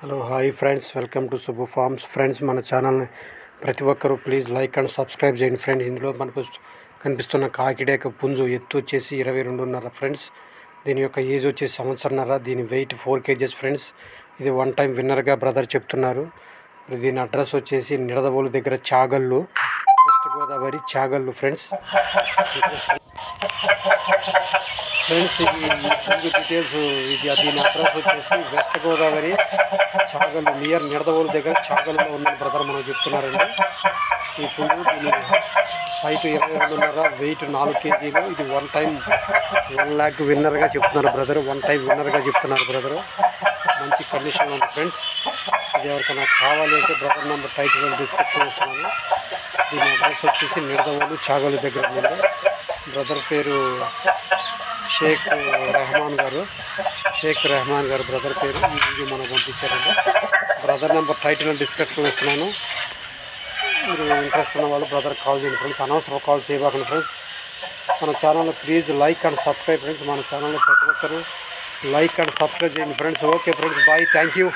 Hello hi friends, welcome to Subbu farms. Friends, మన ఛానల్ని ప్రతి ఒక్కరూ ప్లీజ్ లైక్ అండ్ సబ్స్క్రైబ్ చేయండి ఫ్రెండ్. ఇందులో మనకు కనిపిస్తున్న కాకిడేక పుంజు ఎత్తు వచ్చేసి 22.5 ఫ్రెండ్స్. దీని యొక్క ఏజ్ వచ్చేసి సంవత్సరన్నర. దీని వెయిట్ 4 kgs ఫ్రెండ్స్. ఇది వన్ టైం విన్నర్గా బ్రదర్ చెప్తున్నారు. దీని అడ్రస్ వచ్చేసి నిడదవోలు దగ్గర Chagallu, west Godavari Chagallu friends. Friends, ఇది పుంజు డీటెయిల్స్, దీని అడ్రస్ వచ్చేసి వెస్ట్ గోదావరి చాగల్లు నియర్ నిడదవోలు దగ్గర చాగల్లులో ఉన్న బ్రదర్ మనం చెప్తున్నారండి. ఈ పుంజు దీని హైట్ 22.5, వెయిట్ 4 kgలు. ఇది వన్ టైం 1 lakh విన్నర్గా చెప్తున్నారు బ్రదర్. వన్ టైం విన్నర్గా చెప్తున్నారు బ్రదర్. మంచి కండిషన్లో ఉంది ఫ్రెండ్స్. ఇది ఎవరికైనా కావాలి అంటే బ్రదర్ నెంబర్ టైటిల్ డిస్క్రిప్షన్ ఇస్తున్నాను. దీని అడ్రస్ వచ్చేసి నిడదవోలు చాగల్లు దగ్గర ఉంది. బ్రదర్ పేరు షేక్ రెహమాన్ గారు బ్రదర్ పేరు. ఈ వీడియో మనం పంపించారండి. బ్రదర్ నెంబర్ టైటిల్ డిస్క్రిప్షన్ ఇస్తున్నాను. మీరు ఇంట్రెస్ట్ ఉన్న వాళ్ళు బ్రదర్ కాల్ చేయండి ఫ్రెండ్స్. అనవసరం కాల్ చేయబాకండి ఫ్రెండ్స్. మన ఛానల్ని please like and subscribe friends. మన ఛానల్ని ప్రతి ఒక్కరు లైక్ అండ్ సబ్స్క్రైబ్ చేయండి friends. Okay friends, bye, thank you.